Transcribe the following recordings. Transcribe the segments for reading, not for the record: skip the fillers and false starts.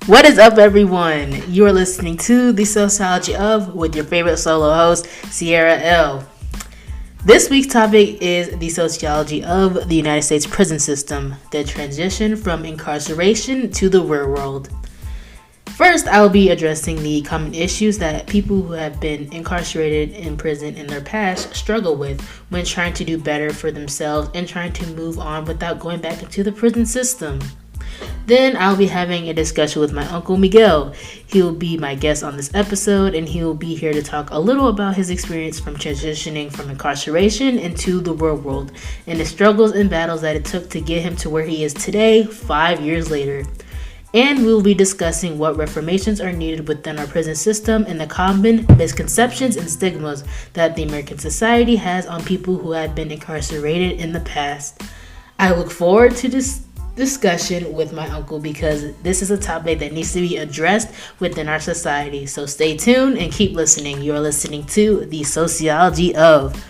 What is up, everyone? You are listening to the Sociology of with your favorite solo host, Sierra L. This week's topic is the sociology of the United States prison system, the transition from incarceration to the real world. First, I will be addressing the common issues that people who have been incarcerated in prison in their past struggle with when trying to do better for themselves and trying to move on without going back into the prison system. Then I'll be having a discussion with my uncle Miguel. He will be my guest on this episode, and he will be here to talk a little about his experience from transitioning from incarceration into the real world and the struggles and battles that it took to get him to where he is today, 5 years later. And we will be discussing what reformations are needed within our prison system and the common misconceptions and stigmas that the American society has on people who have been incarcerated in the past. I look forward to this discussion with my uncle because this is a topic that needs to be addressed within our society. So stay tuned and keep listening. You're listening to the Sociology of.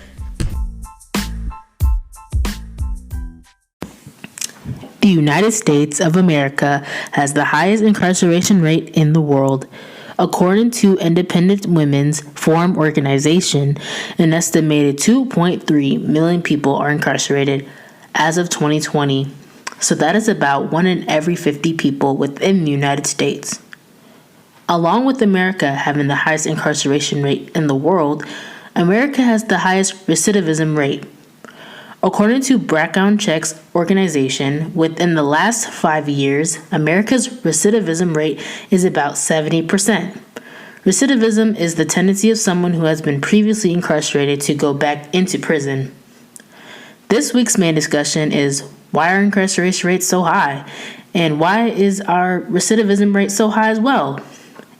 The United States of America has the highest incarceration rate in the world. According to Independent Women's Forum Organization, an estimated 2.3 million people are incarcerated as of 2020. So that is about 1 in every 50 people within the United States. Along with America having the highest incarceration rate in the world, America has the highest recidivism rate. According to Background Checks organization, within the last 5 years, America's recidivism rate is about 70%. Recidivism is the tendency of someone who has been previously incarcerated to go back into prison. This week's main discussion is why are incarceration rates so high? And why is our recidivism rate so high as well?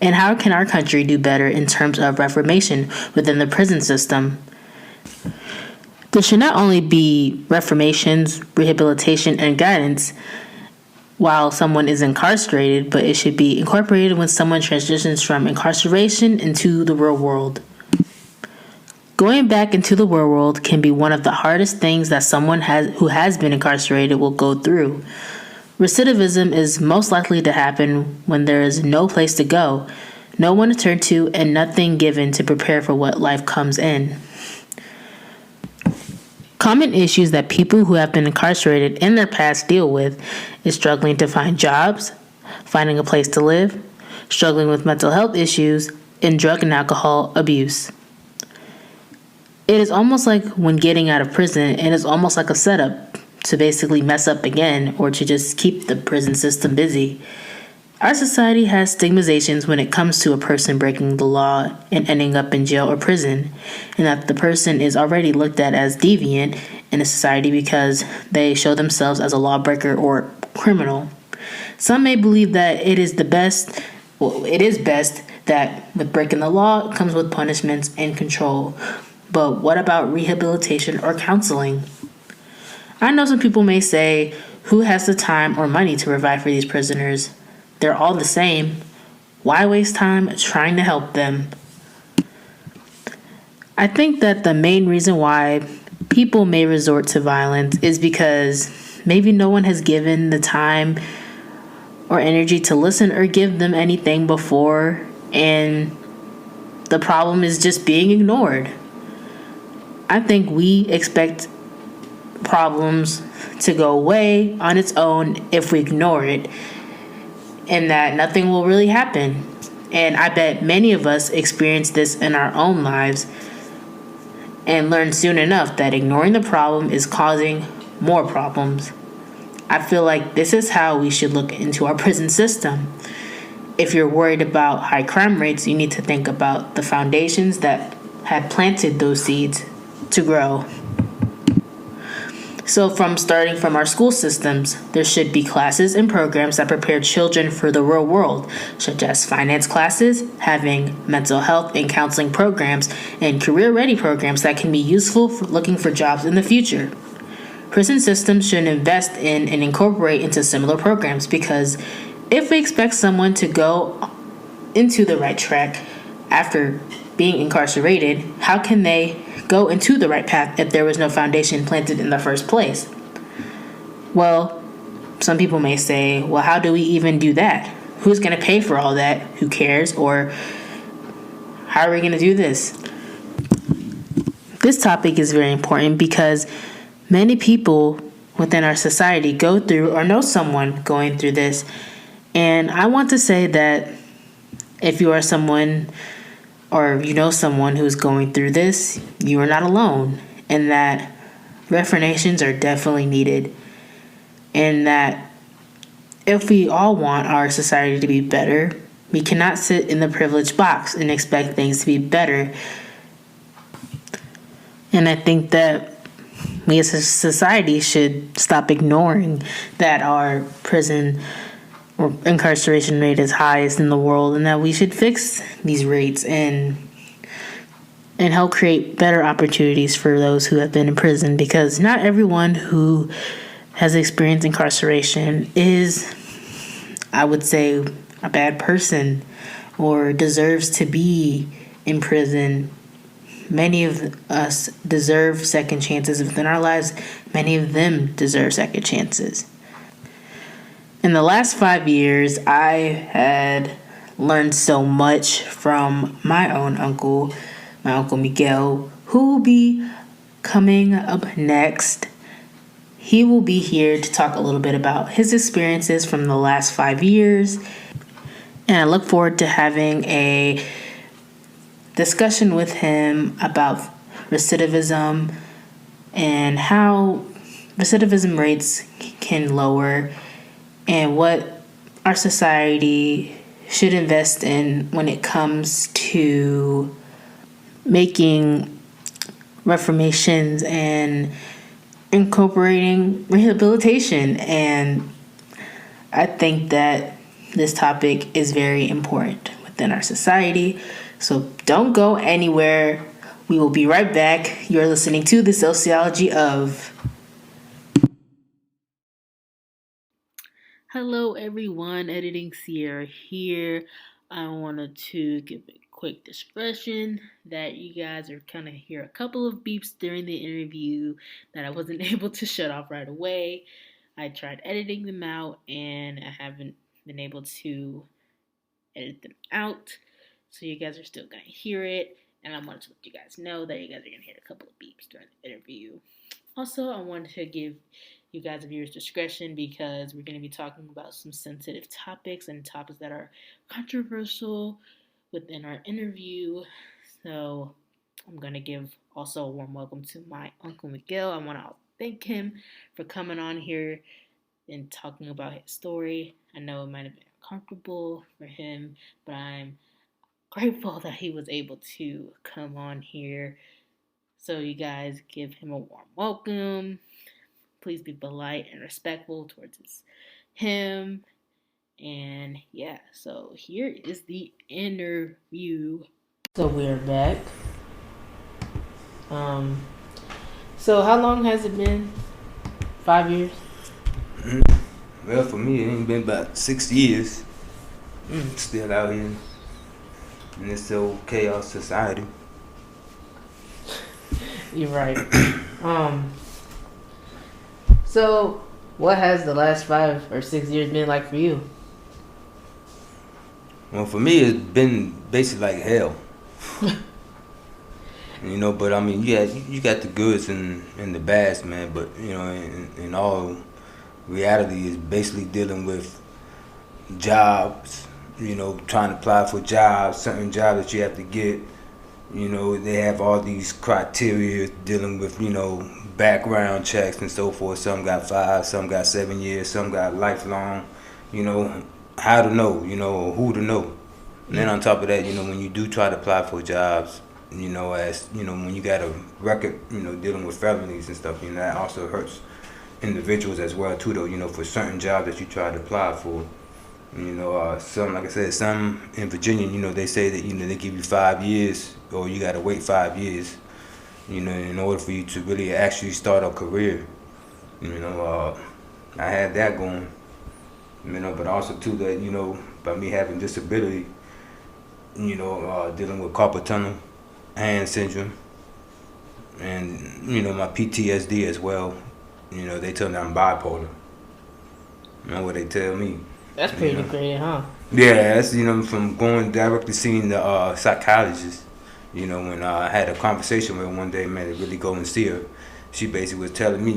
And how can our country do better in terms of reformation within the prison system? There should not only be reformations, rehabilitation, and guidance while someone is incarcerated, but it should be incorporated when someone transitions from incarceration into the real world. Going back into the real world can be one of the hardest things that someone who has been incarcerated will go through. Recidivism is most likely to happen when there is no place to go, no one to turn to, and nothing given to prepare for what life comes in. Common issues that people who have been incarcerated in their past deal with is struggling to find jobs, finding a place to live, struggling with mental health issues, and drug and alcohol abuse. It is almost like when getting out of prison, it is almost like a setup to basically mess up again or to just keep the prison system busy. Our society has stigmatizations when it comes to a person breaking the law and ending up in jail or prison, and that the person is already looked at as deviant in a society because they show themselves as a lawbreaker or criminal. Some may believe that it is best that with breaking the law comes with punishments and control. But what about rehabilitation or counseling? I know some people may say, who has the time or money to provide for these prisoners? They're all the same. Why waste time trying to help them? I think that the main reason why people may resort to violence is because maybe no one has given the time or energy to listen or give them anything before, and the problem is just being ignored. I think we expect problems to go away on its own if we ignore it, and that nothing will really happen. And I bet many of us experience this in our own lives and learn soon enough that ignoring the problem is causing more problems. I feel like this is how we should look into our prison system. If you're worried about high crime rates, you need to think about the foundations that had planted those seeds to grow. So starting from our school systems, there should be classes and programs that prepare children for the real world, such as finance classes, having mental health and counseling programs, and career-ready programs that can be useful for looking for jobs in the future. Prison systems should invest in and incorporate into similar programs because if we expect someone to go into the right track after being incarcerated, how can they go into the right path if there was no foundation planted in the first place? Well, some people may say, well, how do we even do that? who's going to pay for all that? Who cares? Or how are we going to do this? This topic is very important because many people within our society go through or know someone going through this. And I want to say that if you are someone or you know someone who's going through this, you are not alone, and that reformations are definitely needed, and that if we all want our society to be better, we cannot sit in the privileged box and expect things to be better. And I think that we as a society should stop ignoring that our prison or incarceration rate is highest in the world, and that we should fix these rates and help create better opportunities for those who have been in prison, because not everyone who has experienced incarceration is, I would say, a bad person or deserves to be in prison. Many of us deserve second chances within our lives. Many of them deserve second chances. In the last 5 years, I had learned so much from my own uncle, my Uncle Miguel, who will be coming up next. He will be here to talk a little bit about his experiences from the last 5 years. And I look forward to having a discussion with him about recidivism and how recidivism rates can lower and what our society should invest in when it comes to making reformations and incorporating rehabilitation. And I think that this topic is very important within our society. So don't go anywhere. We will be right back. You're listening to the Sociology of. Hello, everyone. Editing Sierra here. I wanted to give a quick discretion that you guys are kind of hear a couple of beeps during the interview that I wasn't able to shut off right away. I tried editing them out and I haven't been able to edit them out. So you guys are still going to hear it. And I wanted to let you guys know that you guys are going to hear a couple of beeps during the interview. Also, I wanted to give you guys a viewer's discretion because we're going to be talking about some sensitive topics and topics that are controversial within our interview. So I'm going to give also a warm welcome to my Uncle Miguel. I want to thank him for coming on here and talking about his story. I know it might have been uncomfortable for him, but I'm grateful that he was able to come on here. So you guys give him a warm welcome. Please be polite and respectful towards him. And yeah, so here is the interview. So we're back. So how long has it been? 5 years? Well, for me, it ain't been about 6 years. Still out here in this old chaos society. You're right. So what has the last 5 or 6 years been like for you? Well, for me, it's been basically like hell. But I mean, you got the goods and the bads, man. But in all reality, is basically dealing with jobs. Trying to apply for jobs, certain jobs that you have to get. They have all these criteria dealing with background checks and so forth. Some got 5, some got 7 years, some got lifelong. How to know, or who to know. And then on top of that, when you do try to apply for jobs, when you got a record, dealing with felonies and stuff, that also hurts individuals as well too, though, for certain jobs that you try to apply for. Some, like I said, some in Virginia, they say that, they give you 5 years or you got to wait 5 years, in order for you to really actually start a career. I had that going, but also too that, by me having disability, dealing with carpal tunnel hand syndrome and, my PTSD as well. They tell me I'm bipolar. What they tell me. That's pretty degrading, huh? Yeah, that's, from going directly seeing the psychologist. When I had a conversation with her one day, man, to really go and see her, she basically was telling me,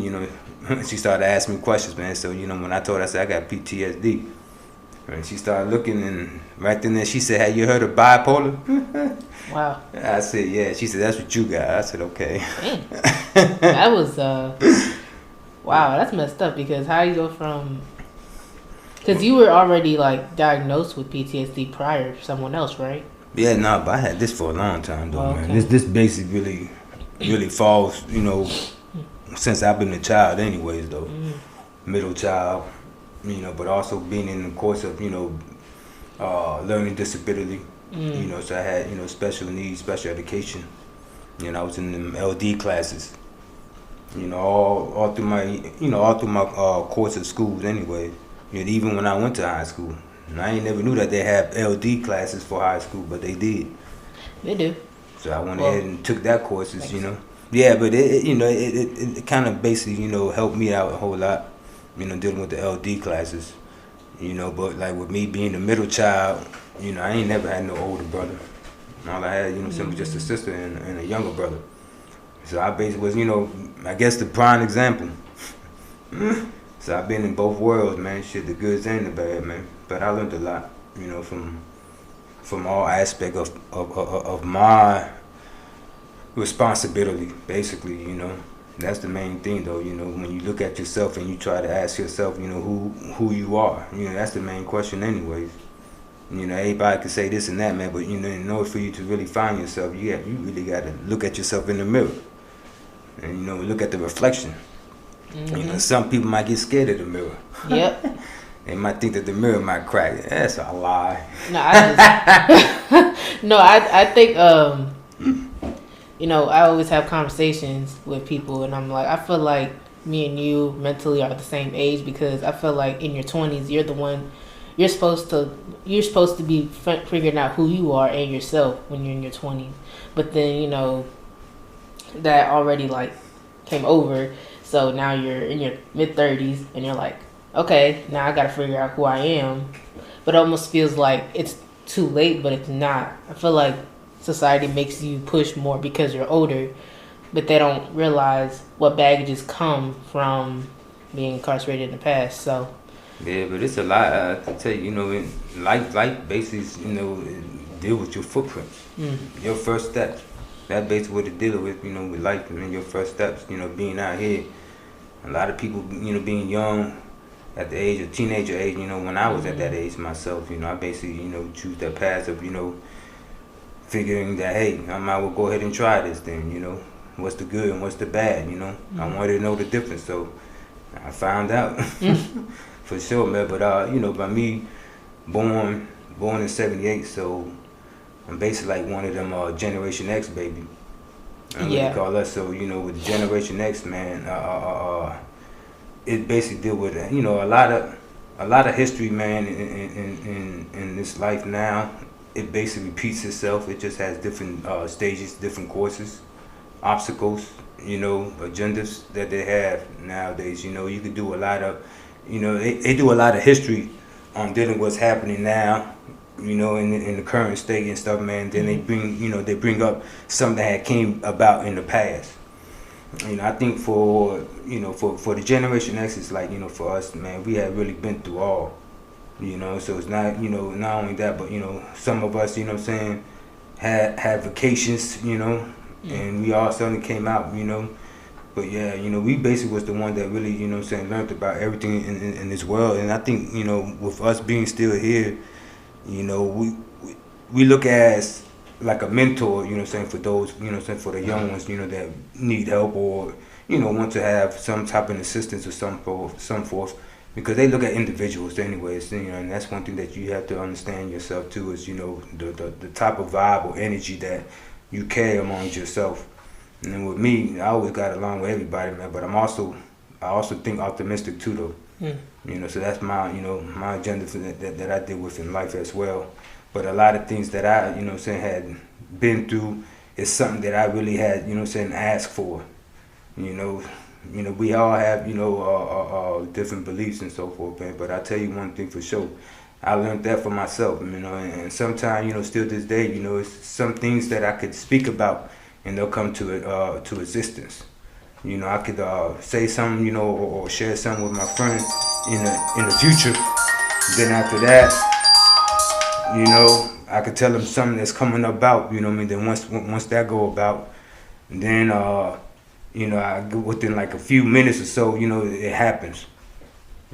she started asking me questions, man. So, when I told her, I said, I got PTSD. And she started looking, and right then and she said, have you heard of bipolar? Wow. I said, yeah. She said, that's what you got. I said, okay. Dang. That was wow, that's messed up because how you go from because you were already like diagnosed with PTSD prior to someone else, right? Yeah, no, but I had this for a long time, though, Oh, man. okay. This basically really falls, since I've been a child anyways, though. Middle child, but also being in the course of, learning disability. So I had, special needs, special education. I was in them LD classes. All through my course of schools anyway. Even when I went to high school. And I ain't never knew that they have LD classes for high school, but they did. They do. So I went ahead and took that courses. Yeah, but it kind of basically, helped me out a whole lot, dealing with the LD classes. But like with me being the middle child, I ain't never had no older brother. All I had, simply just a sister and a younger brother. So I basically was, I guess the prime example. So I've been in both worlds, man. Shit, the goods and the bad, man. But I learned a lot, from all aspect of my responsibility, basically. That's the main thing, though. When you look at yourself and you try to ask yourself, who you are. That's the main question, anyways. Everybody can say this and that, man. But in order for you to really find yourself, you really got to look at yourself in the mirror, and look at the reflection. Some people might get scared of the mirror. Yep. They might think that the mirror might crack. That's a lie. No, I think I always have conversations with people, and I'm like, I feel like me and you mentally are the same age because I feel like in your 20s, you're the one. You're supposed to be figuring out who you are and yourself when you're in your 20s, but then that already like came over. So now you're in your mid 30s and you're like, okay, now I got to figure out who I am. But it almost feels like it's too late, but it's not. I feel like society makes you push more because you're older, but they don't realize what baggages come from being incarcerated in the past. So yeah, but it's a lot. I can tell you, in life basis, deal with your footprints, your first steps. That basically what it deal with, with life and your first steps. Being out here. A lot of people, being young at the age of teenager age, when I was at that age myself, I basically, choose that path of, figuring that, hey, I might well go ahead and try this thing, what's the good and what's the bad, I wanted to know the difference, so I found out for sure, man. But by me born in '78, so I'm basically like one of them Generation X baby. And what they call us. So with Generation X, man, it basically deal with a lot of history, man. In this life now, it basically repeats itself. It just has different stages, different courses, obstacles, agendas that they have nowadays. You could do a lot of, they do a lot of history on dealing with what's happening now. In the current state and stuff, man. Then they bring up something that had came about in the past. I think for the Generation X, it's like, for us, man, we had really been through all, so it's not, not only that, but, some of us, had vacations, and we all suddenly came out, but yeah, we basically was the one that really, learned about everything in this world. And I think, with us being still here, we look as like a mentor, for those, for the young ones, that need help or, want to have some type of assistance or some forth, because they look at individuals anyways, and that's one thing that you have to understand yourself too, is, the type of vibe or energy that you carry amongst yourself. And then with me, I always got along with everybody, man, but I also think optimistic too, though. So that's my, my agenda for that I deal with in life as well. But a lot of things that I, had been through is something that I really had, asked for. We all have, different beliefs and so forth, man. But I tell you one thing for sure, I learned that for myself, you know, and sometimes, you know, still this day, you know, it's some things that I could speak about and they'll come to existence. You know, I could say something, you know, or share something with my friends in the future. Then after that, you know, I could tell them something that's coming about, you know what I mean? Then once that go about, then you know, within like a few minutes or so, you know, it happens.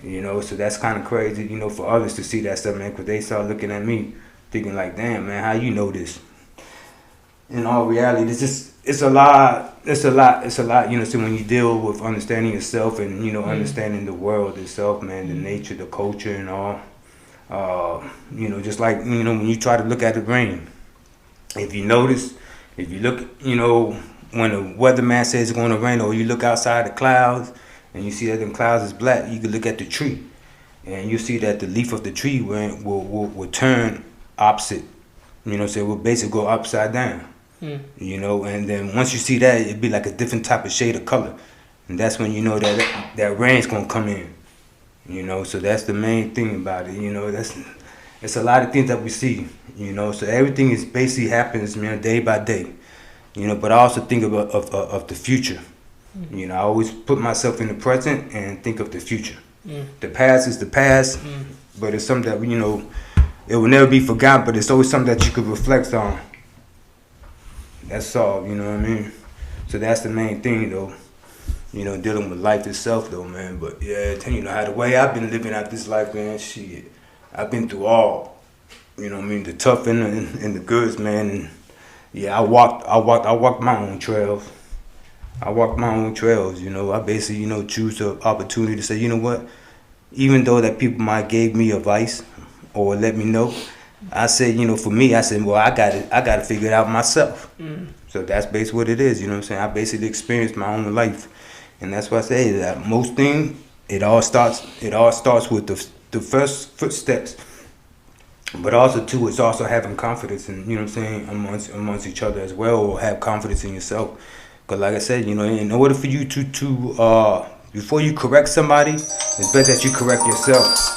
You know, so that's kind of crazy, you know, for others to see that stuff, man, because they start looking at me, thinking like, damn, man, how you know this? In all reality, it's a lot, you know, so when you deal with understanding yourself and, you know, understanding the world itself, man, the nature, the culture and all, you know, just like, you know, when you try to look at the rain, if you notice, if you look, you know, when the weatherman says it's going to rain, or you look outside the clouds and you see that them clouds is black, you can look at the tree and you see that the leaf of the tree will turn opposite. You know, so it will basically go upside down. You know, and then once you see that, it'd be like a different type of shade of color, and that's when you know that rain's gonna come in. You know, so that's the main thing about it. You know, it's a lot of things that we see. You know, so everything is basically happens, man, day by day. You know, but I also think of the future. You know, I always put myself in the present and think of the future. The past is the past, but it's something that, you know, it will never be forgotten, but it's always something that you could reflect on. That's all, you know what I mean? So that's the main thing, though. You know, dealing with life itself, though, man. But yeah, you know, how the way I've been living out this life, man, shit, I've been through all. You know what I mean? The tough and the goods, man. And yeah, I walked my own trails. I walked my own trails, you know. I basically, you know, choose the opportunity to say, you know what? Even though that people might gave me advice or let me know, I said, you know, for me, I said, well, I got to figure it out myself. So that's basically what it is, you know what I'm saying? I basically experienced my own life. And that's why I say that most thing, it all starts with the first footsteps. But also too, it's also having confidence in, you know what I'm saying, amongst each other as well, or have confidence in yourself. Because like I said, you know, in order for you to before you correct somebody, it's better that you correct yourself.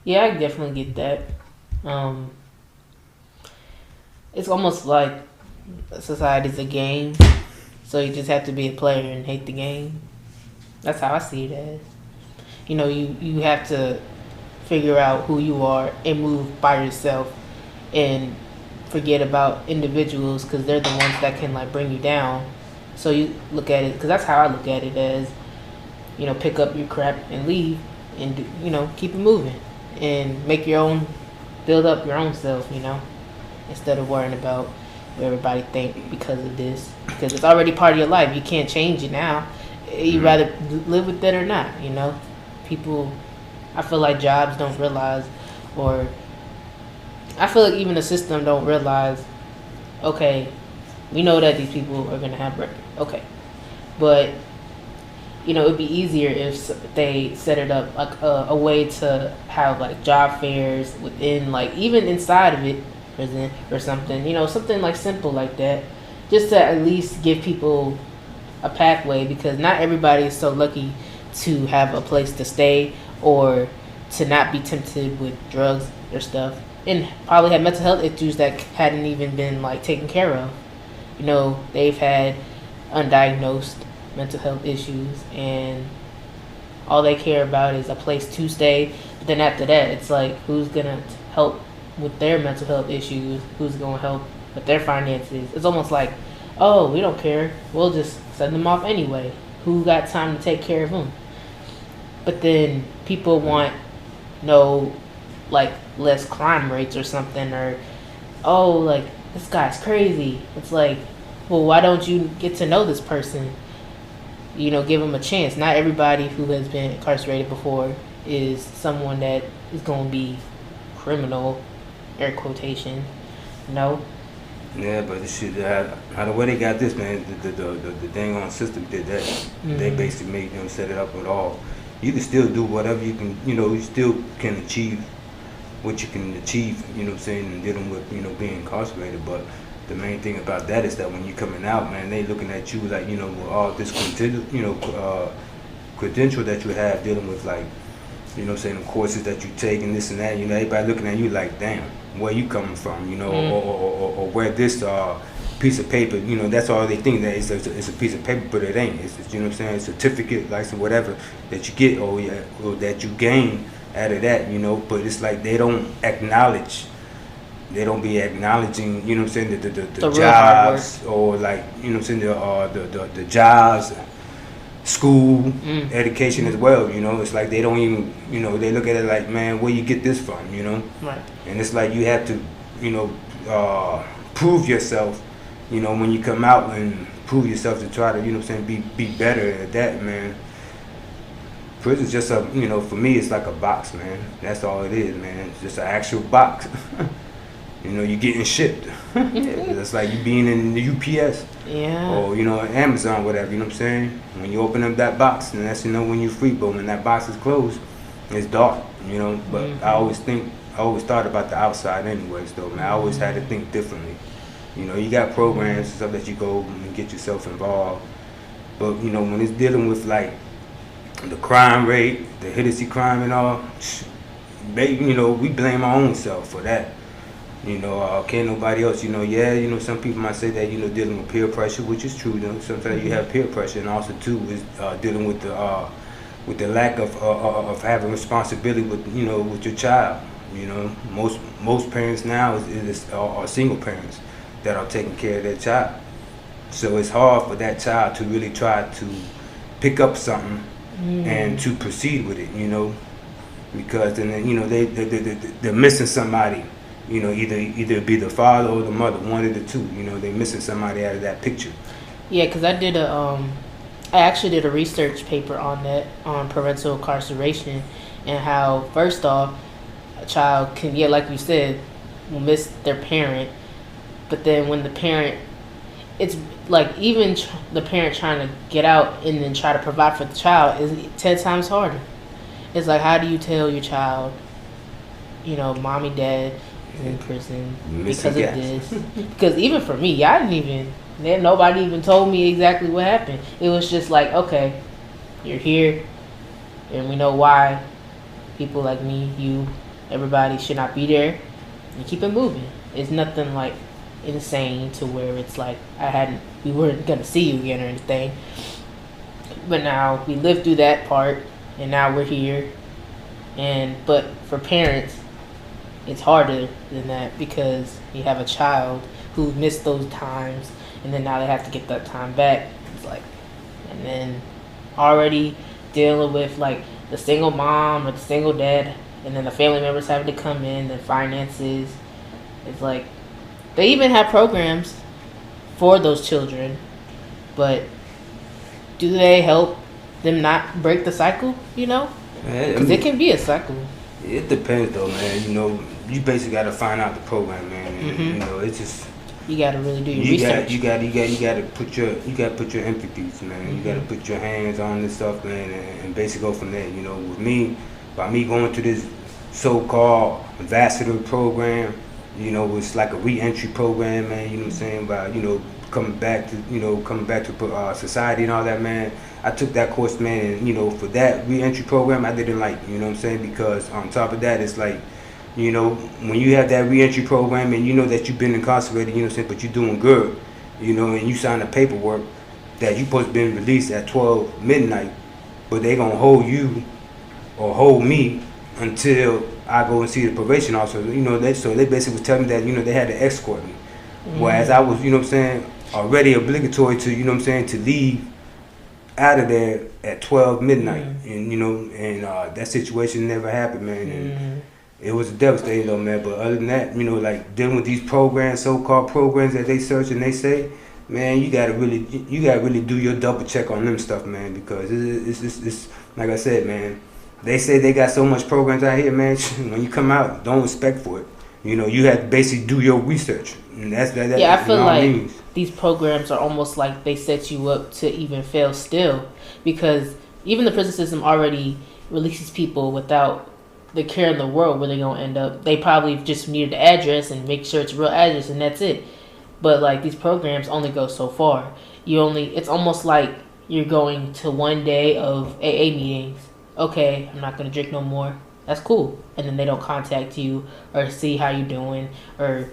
Yeah, I definitely get that. It's almost like society's a game, so you just have to be a player and hate the game. That's how I see it as. You know, you have to figure out who you are and move by yourself and forget about individuals because they're the ones that can like bring you down. So you look at it, because that's how I look at it, as, you know, pick up your crap and leave and, you know, keep it moving and make your own, build up your own self, you know, instead of worrying about what everybody think because of this, because it's already part of your life. You can't change it now. You rather live with it or not, you know. People, I feel like jobs don't realize, or I feel like even the system don't realize, okay, we know that these people are going to have records, okay, but, you know, it'd be easier if they set it up like a way to have like job fairs within, like, even inside of it, prison or something, you know, something like simple like that, just to at least give people a pathway, because not everybody is so lucky to have a place to stay or to not be tempted with drugs or stuff, and probably have mental health issues that hadn't even been like taken care of. You know, they've had undiagnosed mental health issues and all they care about is a place to stay. But then after that, it's like, who's gonna help with their mental health issues? Who's gonna help with their finances? It's almost like, oh, we don't care, we'll just send them off anyway. Who got time to take care of them? But then people want like less crime rates or something, or, oh, like, this guy's crazy. It's like, well, why don't you get to know this person? You know, give them a chance. Not everybody who has been incarcerated before is someone that is going to be criminal, air quotation, you know? Yeah, but this shit, how the way they got this, man, the dang on system did that. They basically made them set it up with all. You can still do whatever you can, you know, you still can achieve what you can achieve, you know what I'm saying, and dealing with, you know, being incarcerated. But the main thing about that is that when you're coming out, man, they looking at you like, you know, with all this credential that you have dealing with, like, you know, saying the courses that you take and this and that, you know, everybody looking at you like, damn, where you coming from, you know, or where this piece of paper, you know, that's all they think, that it's a piece of paper, but it ain't. It's, you know what I'm saying, a certificate, license, whatever that you get, or that you gain out of that, you know. But it's like they don't be acknowledging, you know what I'm saying, the jobs, or like, you know what I'm saying, the jobs, school, education as well, you know. It's like they don't even, you know, they look at it like, man, where you get this from, you know? Right. And it's like you have to, you know, prove yourself, you know, when you come out, and prove yourself to try to, you know what I'm saying, be better at that, man. Prison's just a, you know, for me, it's like a box, man. That's all it is, man. It's just an actual box. You know, you getting shipped. It's like you being in the UPS. Yeah. Or, you know, Amazon, whatever, you know what I'm saying? When you open up that box, and that's, you know, when you're free, but when that box is closed, it's dark, you know. But I always thought about the outside anyways, though, man. I always had to think differently. You know, you got programs and stuff that you go and get yourself involved. But, you know, when it's dealing with, like, the crime rate, the literacy crime and all, you know, we blame our own self for that. You know, can't nobody else, you know, yeah, you know, some people might say that, you know, dealing with peer pressure, which is true, you know, sometimes you have peer pressure, and also, too, is dealing with the lack of having responsibility with, you know, with your child. You know, most parents now are single parents that are taking care of their child. So it's hard for that child to really try to pick up something and to proceed with it, you know, because then, you know, they're missing somebody. You know, either be the father or the mother, one of the two. You know, they're missing somebody out of that picture. Yeah, because I actually did a research paper on that, on parental incarceration, and how, first off, a child can, yeah, like you said, will miss their parent, but then when the parent, it's like even the parent trying to get out and then try to provide for the child is 10 times harder. It's like, how do you tell your child, you know, mommy, dad in prison because of this? Because even for me, nobody even told me exactly what happened. It was just like, okay, you're here, and we know why people like me, you, everybody should not be there, and keep it moving. It's nothing like insane to where it's like we weren't gonna see you again or anything. But now we lived through that part, and now we're here. But for parents, it's harder than that, because you have a child who missed those times, and then now they have to get that time back. It's like, and then already dealing with like the single mom or the single dad, and then the family members having to come in, the finances. It's like, they even have programs for those children, but do they help them not break the cycle, you know? Because it can be a cycle. It depends, though, man. You know, you basically got to find out the program, man. And, you know, it's just, you got to really do your research. You got to put your empathies, man. You got to put your hands on this stuff, man, and basically go from there. You know, with me, by me going to this so-called ambassador program, you know, it's like a re-entry program, man. You know what I'm saying? By, you know, coming back to society and all that, man. I took that course, man, and, you know, for that re-entry program, I didn't like, you know what I'm saying? Because on top of that, it's like, you know, when you have that re-entry program and you know that you've been incarcerated, you know what I'm saying, but you're doing good, you know, and you sign the paperwork that you're supposed to be released at 12 midnight, but they gonna hold you or hold me until I go and see the probation officer, you know. So they basically was telling me that, you know, they had to escort me, whereas I was, you know what I'm saying, already obligatory to, you know what I'm saying, to leave out of there at 12 midnight, and you know, and that situation never happened, man. And it was devastating, though, man. But other than that, you know, like dealing with these programs, so-called programs that they search and they say, man, you gotta really do your double check on them stuff, man, because it's like I said, man. They say they got so much programs out here, man. When you come out, don't expect for it. You know, you have to basically do your research, and that's that. Yeah, I feel like these programs are almost like they set you up to even fail still, because even the prison system already releases people without the care in the world where they're gonna end up. They probably just needed the address and make sure it's a real address, and that's it. But like these programs only go so far. It's almost like you're going to one day of AA meetings. Okay, I'm not gonna drink no more. That's cool. And then they don't contact you or see how you're doing or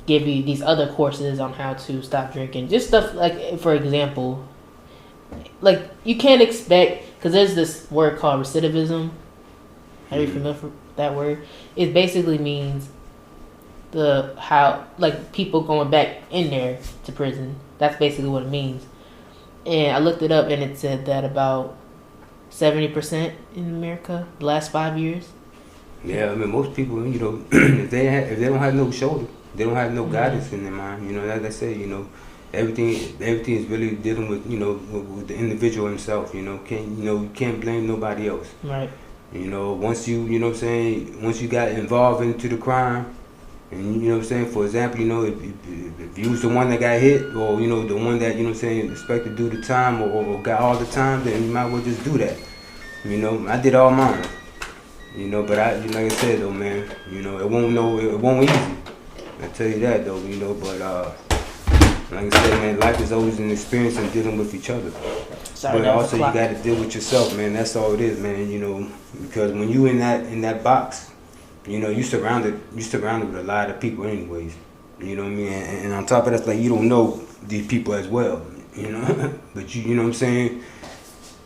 give you these other courses on how to stop drinking. Just stuff like, for example, like you can't expect, because there's this word called recidivism. Are you familiar with that word? It basically means people going back in there to prison. That's basically what it means. And I looked it up, and it said that about 70% in America the last 5 years. Yeah, I mean, most people, if they don't have no shoulder, they don't have no guidance in their mind. Like I say, everything is really dealing with with the individual himself. You can't blame nobody else. Right. Once once you got involved into the crime, and for example, if you was the one that got hit, or the one that expected to do the time, or got all the time, then you might as well just do that. I did all mine. But like I said though, man, it won't easy. I tell you that though, but like I said, man, life is always an experience in dealing with each other. But also you got to deal with yourself, man. That's all it is, man. Because when you in that box, you surrounded with a lot of people, anyways. You know what I mean? And on top of that, like you don't know these people as well, But you know what I'm saying?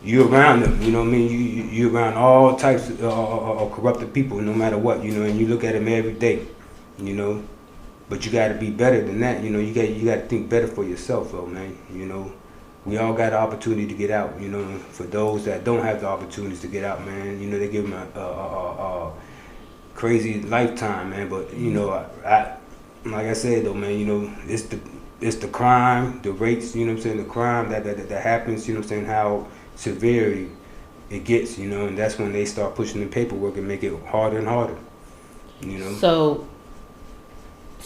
You're around them, you know what I mean? You're around all types of corrupted people, no matter what, and you look at them every day, But you got to be better than that, You got to think better for yourself, though, man. We all got the opportunity to get out, For those that don't have the opportunities to get out, man, they give them a crazy lifetime, man. But I like I said though, man, it's the crime, the rates, the crime that happens, how severely it gets, and that's when they start pushing the paperwork and make it harder and harder, So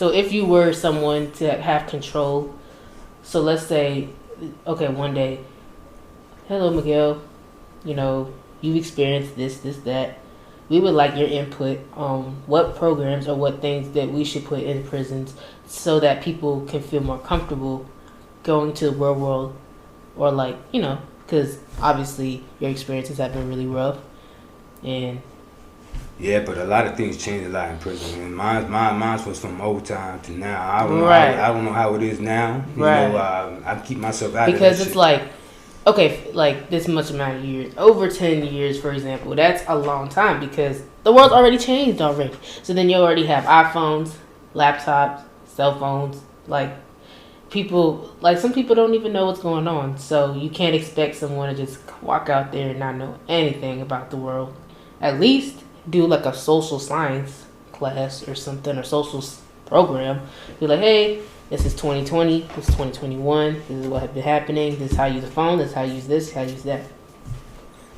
if you were someone to have control, so let's say, okay, one day, hello Miguel, you've experienced this, that. We would like your input on what programs or what things that we should put in prisons so that people can feel more comfortable going to the real world, or because obviously your experiences have been really rough. And yeah, but a lot of things change a lot in prison. And mine was from old time to now. I don't know how it is now. I keep myself out of that because it's shit. like, okay, like this much amount of years, over 10 years, for example, that's a long time because the world's already changed already. So then you already have iPhones, laptops, cell phones. Like some people don't even know what's going on. So you can't expect someone to just walk out there and not know anything about the world. At least do like a social science class or something, or social program. Be like, hey, this is 2020, this is 2021, this is what has been happening, this is how you use the phone, this is how you use this, how you use that.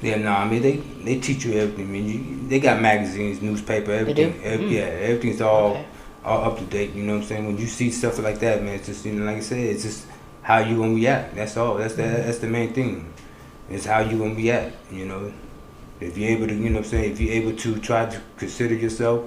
Yeah, no, I mean, they teach you everything. I mean, they got magazines, newspaper, everything. Yeah, everything's all up to date, you know what I'm saying? When you see stuff like that, man, it's just, like I said, it's just how you gonna react. That's all. That's the main thing. It's how you gonna react, If you're able to, what I'm saying, if you're able to try to consider yourself,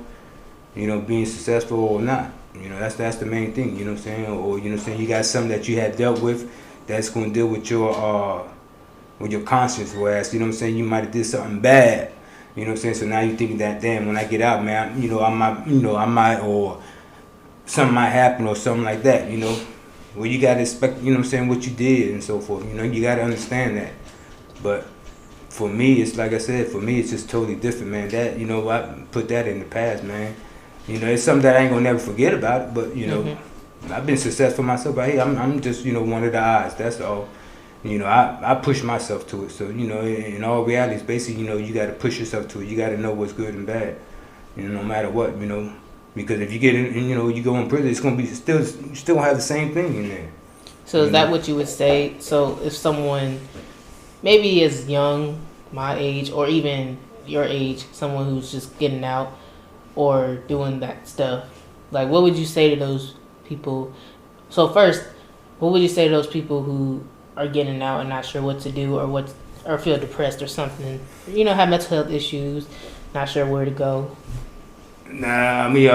being successful or not. That's the main thing, what I'm saying? Or, you got something that you have dealt with that's going to deal with your conscience, whereas, what I'm saying, you might have did something bad, what I'm saying? So now you're thinking that, damn, when I get out, man, I might, or something might happen or something like that, Well, you got to expect, what I'm saying, what you did and so forth, you got to understand that. But for me, it's like I said, it's just totally different, man. That, I put that in the past, man. It's something that I ain't gonna never forget about it, but I've been successful myself. But hey, I'm just one of the odds. That's all. I push myself to it. So in all reality, it's basically you got to push yourself to it. You got to know what's good and bad. No matter what. Because if you get in, you go in prison, it's gonna be you still have the same thing in there. So is that what you would say? So if someone maybe is young, my age, or even your age, someone who's just getting out or doing that stuff, like what would you say to those people? So first, what would you say to those people who are getting out and not sure what to do, or feel depressed or something, have mental health issues, not sure where to go? Nah, I mean,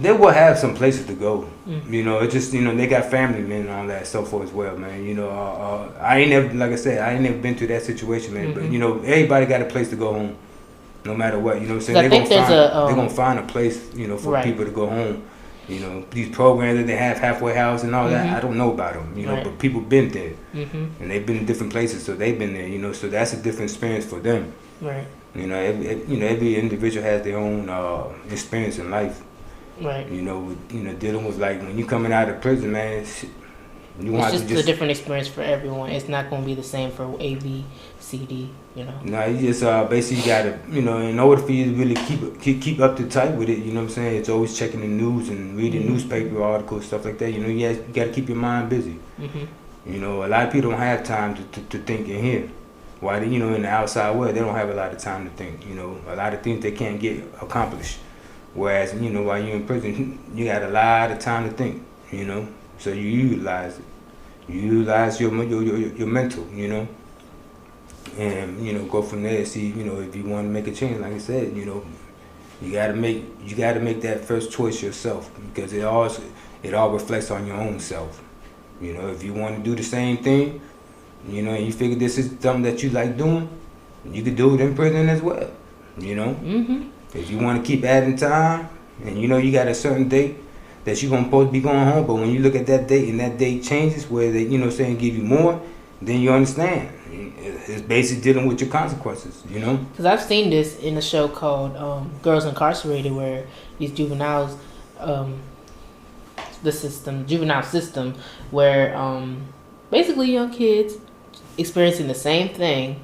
they will have some places to go. You know, it just, you know, they got family, man, and all that so forth as well, man. You know, I ain't never, like I said, I ain't never been through that situation, man. But you know, everybody got a place to go home, no matter what. You know what I'm saying? They're gonna find a place, you know, for people to go home. You know, these programs that they have, halfway house and all that. I don't know about them, you know, but people been there, and they've been in different places, so they've been there. You know, so that's a different experience for them. Right. You know, every individual has their own experience in life. Right. You know, dealing with, like, when you coming out of prison, man, you want it's just a different experience for everyone. It's not going to be the same for A, B, C, D. You know. No, you just basically gotta, you know, in order for you to really keep up to tight with it. You know what I'm saying? It's always checking the news and reading newspaper articles, stuff like that. You know, you gotta keep your mind busy. You know, a lot of people don't have time to think in here. Why, you know, in the outside world, they don't have a lot of time to think. You know, a lot of things they can't get accomplished. Whereas, you know, while you're in prison, you got a lot of time to think. You know, so you utilize it. You utilize your mental. You know, and, you know, go from there. See, you know, if you want to make a change, like I said, you know, you gotta make that first choice yourself, because it all reflects on your own self. You know, if you want to do the same thing, you know, and you figure this is something that you like doing, you could do it in prison as well. You know, if you want to keep adding time, and you know you got a certain date that you're supposed to be going home, but when you look at that date and that date changes, where they, you know, saying give you more, then you understand. It's basically dealing with your consequences. You know, because I've seen this in a show called Girls Incarcerated, where these juveniles, juvenile system, where basically young kids experiencing the same thing,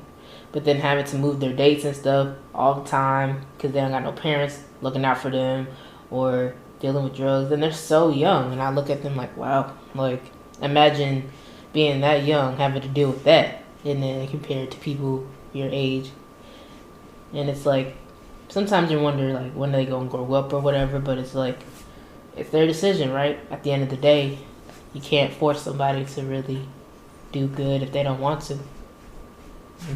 but then having to move their dates and stuff all the time because they don't got no parents looking out for them, or dealing with drugs, and they're so young. And I look at them like, wow, like, imagine being that young, having to deal with that, and then compared to people your age. And it's like, sometimes you wonder, like, when are they gonna grow up or whatever, but it's like, it's their decision, right? At the end of the day, you can't force somebody to really do good if they don't want to.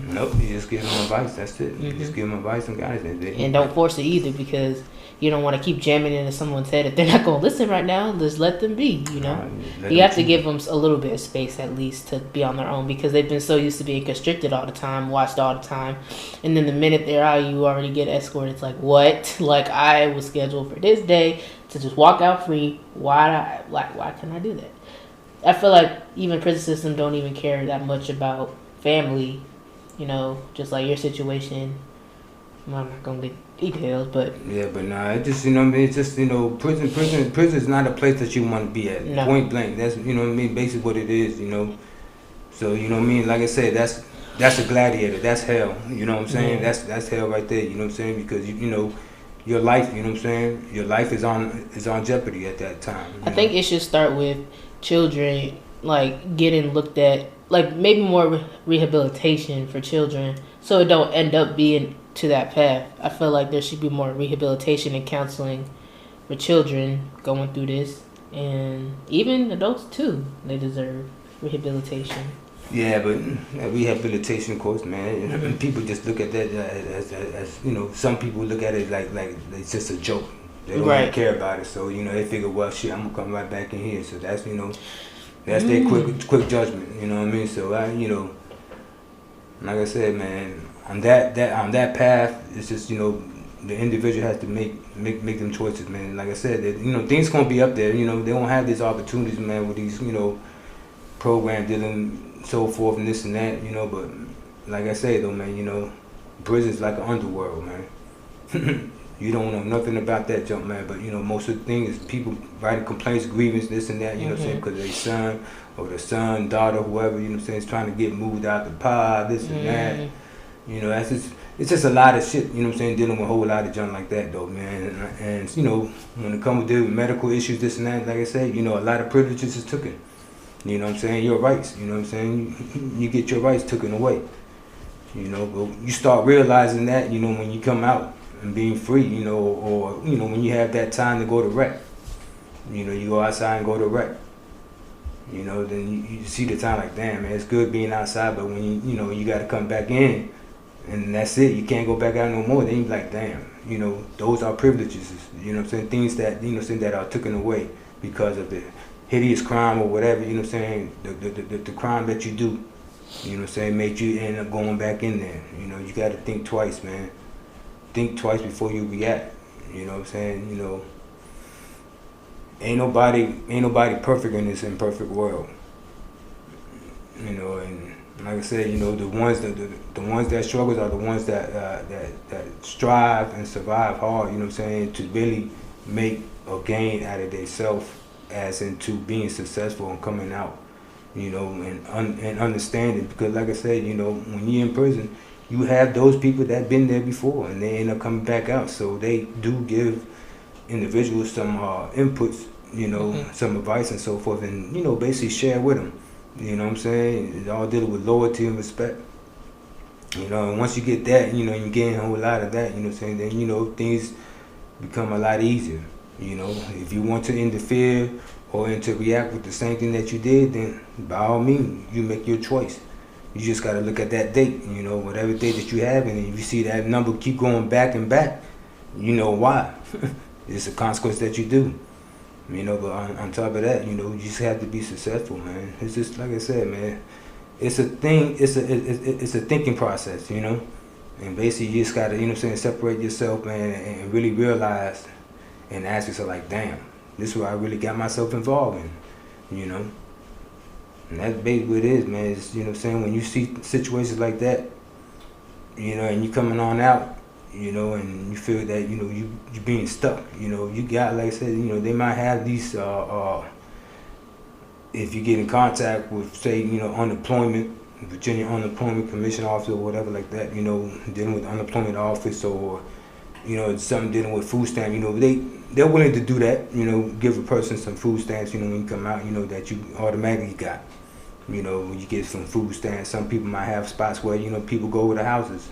Nope, you just give them advice. That's it. You just give them advice and guidance. And don't force it either, because you don't want to keep jamming into someone's head. If they're not going to listen right now, just let them be, you know? You have to give them a little bit of space, at least, to be on their own, because they've been so used to being constricted all the time, watched all the time. And then the minute they're out, you already get escorted. It's like, what? Like, I was scheduled for this day to just walk out free. Why can't I do that? I feel like even prison system don't even care that much about family, you know, just like your situation. I'm not gonna get details, but yeah, but nah, it just, you know what I mean, it's just, you know, prison is not a place that you want to be at. No. Point blank. That's, you know what I mean, basically what it is, you know. So, you know what I mean, like I said, that's a gladiator. That's hell. You know what I'm saying? Yeah. That's hell right there. You know what I'm saying? Because you know, your life. You know what I'm saying? Your life is on jeopardy at that time. I think it should start with children, like, getting looked at, like, maybe more rehabilitation for children, so it don't end up being to that path. I feel like there should be more rehabilitation and counseling for children going through this, and even adults too. They deserve rehabilitation. Yeah, but rehabilitation course, man, people just look at that as you know, some people look at it like it's just a joke. They don't even care about it, so, you know, they figure, well, shit, I'm gonna come right back in here. So that's, you know, that's their quick judgment. You know what I mean? So you know, like I said, man, on that path, it's just, you know, the individual has to make them choices, man. Like I said, that, you know, things gonna be up there. You know, they won't have these opportunities, man, with these, you know, programs dealing so forth and this and that. You know, but like I say though, man, you know, prison's like an underworld, man. You don't know nothing about that junk, man. But, you know, most of the things is people writing complaints, grievance, this and that, you know what I'm saying, because their son or their son, daughter, whoever, you know what I'm saying, is trying to get moved out the pod, this and that. You know, it's just a lot of shit, you know what I'm saying, dealing with a whole lot of junk like that, though, man. And you know, when it comes to medical issues, this and that, like I said, you know, a lot of privileges is taken. You know what I'm saying? Your rights, you know what I'm saying? You get your rights taken away. You know, but you start realizing that, you know, when you come out and being free, you know, or, you know, when you have that time to go to rec. You know, you go outside and go to rec. You know, then you see the time like, damn, man, it's good being outside, but when you know, you got to come back in, and that's it. You can't go back out no more. Then you be like, damn, you know, those are privileges, you know what I'm saying, things that, you know what I'm saying, that are taken away because of the hideous crime or whatever, you know what I'm saying, the crime that you do, you know what I'm saying, made you end up going back in there. You know, you got to think twice, man. Think twice before you react, you know what I'm saying, you know. Ain't nobody perfect in this imperfect world, you know, and like I said, you know, the ones that struggle are the ones that strive and survive hard, you know what I'm saying, to really make a gain out of themselves, as into being successful and coming out, you know, and understanding. Because like I said, you know, when you're in prison, you have those people that been there before and they end up coming back out, so they do give individuals some inputs, you know, some advice and so forth, and, you know, basically share with them. You know what I'm saying? It's all dealing with loyalty and respect. You know, and once you get that, you know, you gain a whole lot of that, you know what I'm saying, then, you know, things become a lot easier. You know, if you want to interfere or to react with the same thing that you did, then by all means, you make your choice. You just got to look at that date, you know, whatever date that you have, and if you see that number keep going back and back, you know why. It's a consequence that you do. You know, but on top of that, you know, you just have to be successful, man. It's just like I said, man. It's a thing. It's a thinking process, you know. And basically, you just gotta, you know what I'm saying, separate yourself, man, and really realize and ask yourself, like, damn, this is what I really got myself involved in, you know. And that's basically what it is, man. It's, you know what I'm saying, when you see situations like that, you know, and you coming on out, you know, and you feel that, you know, you being stuck, you know, you got, like I said, you know, they might have these, if you get in contact with, say, you know, unemployment, Virginia Unemployment Commission officer or whatever like that, you know, dealing with unemployment office, or, you know, something dealing with food stamp, you know, they're willing to do that, you know, give a person some food stamps, you know, when you come out, you know, that you automatically got, you know, when you get some food stamps. Some people might have spots where, you know, people go to the houses,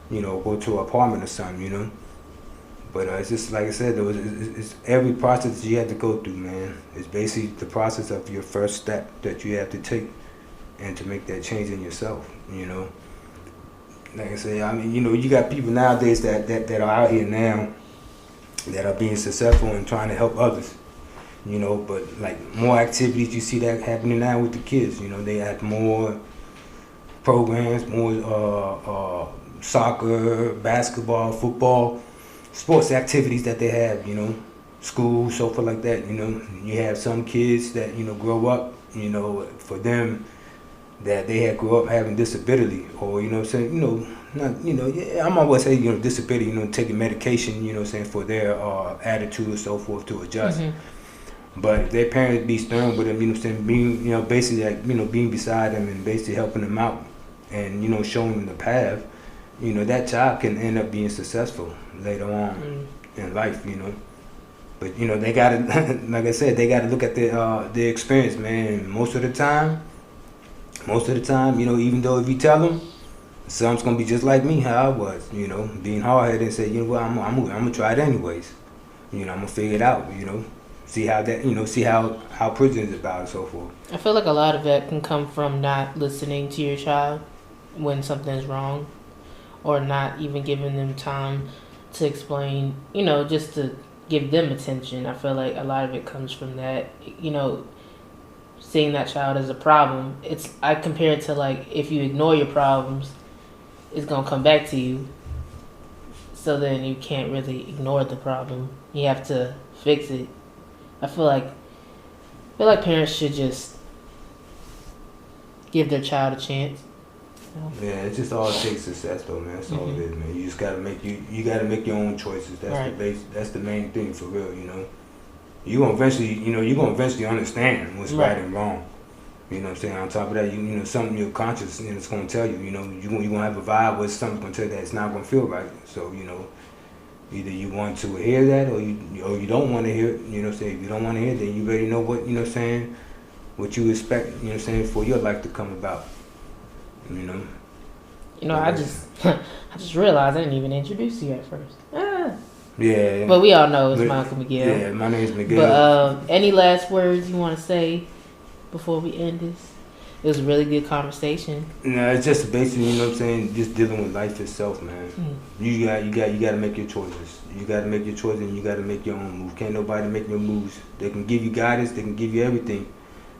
you know, go to an apartment or something, you know. But it's just like I said, though, it's every process you have to go through, man. It's basically the process of your first step that you have to take, and to make that change in yourself, you know. Like I say, I mean, you know, you got people nowadays that are out here now that are being successful and trying to help others, you know. But like more activities, you see that happening now with the kids. You know, they have more programs, more soccer, basketball, football, sports activities that they have, you know, school, so forth like that, you know. You have some kids that, you know, grow up, you know, for them, that they had grew up having disability, or, you know what I'm saying, you know, not, you know, yeah, I'm always saying, you know, disability, you know, taking medication, you know what I'm saying, for their attitude and so forth to adjust. But if their parents be stern with them, you know what I'm saying, being, you know, basically, like, you know, being beside them and basically helping them out and, you know, showing them the path, you know, that child can end up being successful later on in life, you know. But, you know, they got to, like I said, they got to look at their experience, man. Most of the time, you know, even though if you tell them, some's going to be just like me, how I was, you know, being hard-headed and say, you know what, I'm going to try it anyways. You know, I'm going to figure it out, you know. See how that, you know, see how prison is about and so forth. I feel like a lot of that can come from not listening to your child when something's wrong, or not even giving them time to explain, you know, just to give them attention. I feel like a lot of it comes from that, you know, seeing that child as a problem. I compare it to, like, if you ignore your problems, it's going to come back to you. So then you can't really ignore the problem. You have to fix it. I feel like parents should just give their child a chance. Yeah, it just all takes success, though, man. That's all it is, man. You just gotta make you gotta make your own choices. That's right. The base. That's the main thing, for real. You know, you're gonna eventually understand what's right and wrong. You know what I'm saying? On top of that, you know, something your conscience, you know, it's gonna tell you. You know, you're gonna have a vibe where something's gonna tell you that it's not gonna feel right. So, you know, either you want to hear that or you don't want to hear it. You know what I'm saying? If you don't want to hear it, then you already know what, you know what I'm saying, what you expect, you know what I'm saying, for your life to come about. You know. You know, I just realized I didn't even introduce you at first. Yeah. But we all know it's Michael Miguel. Yeah, my name's Miguel. But any last words you want to say before we end this? It was a really good conversation. No, it's just basically, you know what I'm saying, just dealing with life itself, man. You got to make your choices. You got to make your choices, and you got to make your own move. Can't nobody make your moves. They can give you guidance, they can give you everything,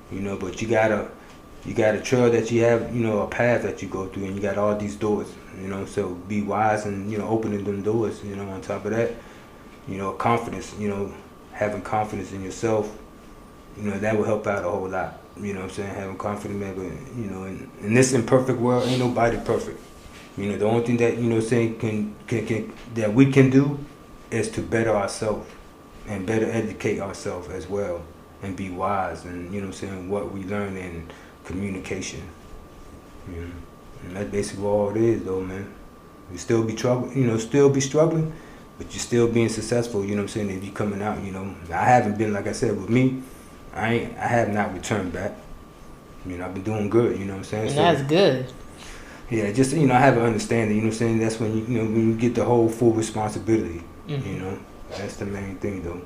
you know, but you got a trail that you have, you know, a path that you go through, and you got all these doors, you know, so be wise and, you know, opening them doors, you know. On top of that, you know, confidence, you know, having confidence in yourself, you know, that will help out a whole lot. You know what I'm saying? Having confidence, man, but, you know, in this imperfect world, ain't nobody perfect. You know, the only thing that, you know, saying can that we can do is to better ourselves and better educate ourselves as well, and be wise, and, you know what I'm saying, what we learn in communication. You know, and that's basically all it is, though, man. You still be struggling, but you're still being successful. You know what I'm saying? If you coming out, you know, I haven't been, like I said, with me. I have not returned back. You know, I've been doing good, you know what I'm saying? And that's good. Yeah, just, you know, I have an understanding, you know what I'm saying? That's when you know, when you get the whole full responsibility, you know? That's the main thing, though.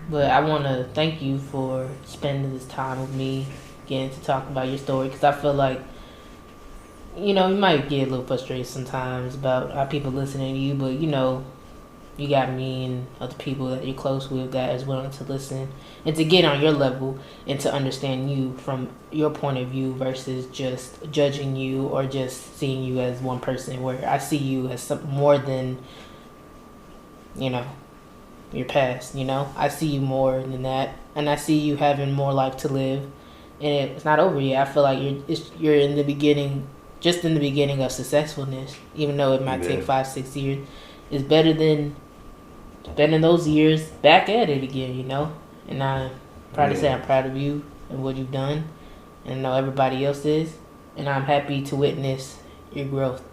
But I want to thank you for spending this time with me, getting to talk about your story, because I feel like, you know, you might get a little frustrated sometimes about how people listening to you, but, you know, you got me and other people that you're close with that is willing to listen and to get on your level and to understand you from your point of view versus just judging you or just seeing you as one person, where I see you as something more than, you know, your past, you know? I see you more than that, and I see you having more life to live, and it's not over yet. I feel like you're in the beginning, just in the beginning of successfulness, even though it might take 5-6 years. It's better than spending those years back at it again, you know? And I'm proud to say I'm proud of you and what you've done, and I know everybody else is, and I'm happy to witness your growth.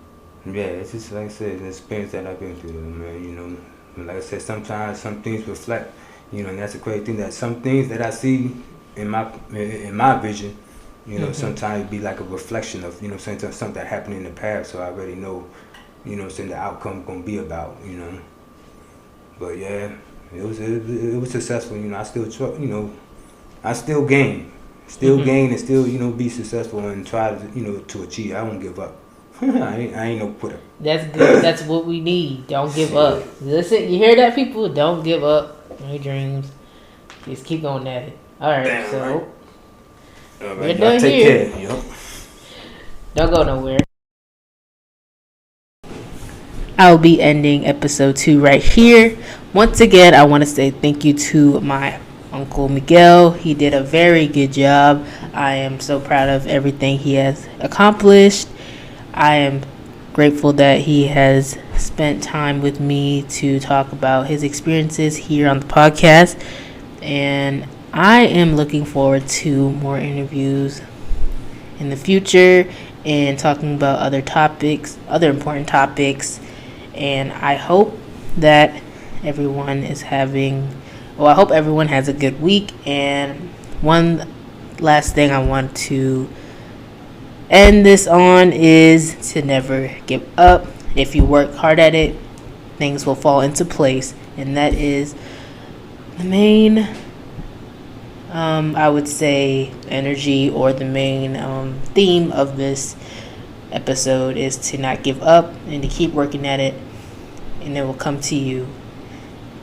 Yeah, it's just like I said, the experience that I've been through, man, you know. Like I said, sometimes some things reflect, you know, and that's the crazy thing, that some things that I see in my vision, you know, sometimes it be like a reflection of, you know, something that happened in the past, so I already know, you know, the outcome gonna be about, you know. But yeah, it was successful. You know, I still gain, and still, you know, be successful and try to, you know, to achieve. I won't give up. I ain't no quitter. That's good. That's what we need. Don't give up. Listen, you hear that, people? Don't give up on your dreams. Just keep going at it. All right, Damn so right. All we're right, done take here. care. Yep. Don't go nowhere. I'll be ending episode 2 right here. Once again, I want to say thank you to my Uncle Miguel. He did a very good job. I am so proud of everything he has accomplished. I am grateful that he has spent time with me to talk about his experiences here on the podcast. And I am looking forward to more interviews in the future and talking about other important topics. And I hope that everyone I hope everyone has a good week. And one last thing I want to end this on is to never give up. If you work hard at it, things will fall into place. And that is the main, I would say, energy, or the main theme of this episode is to not give up and to keep working at it, and it will come to you.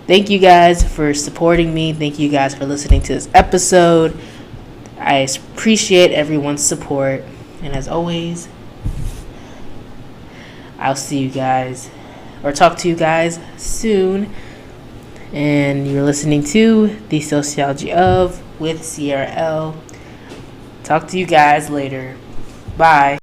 Thank you guys for supporting me. Thank you guys for listening to this episode. I appreciate everyone's support, and as always, I'll see you guys or talk to you guys soon. And you're listening to the Sociology of with CRL. Talk to you guys later. Bye.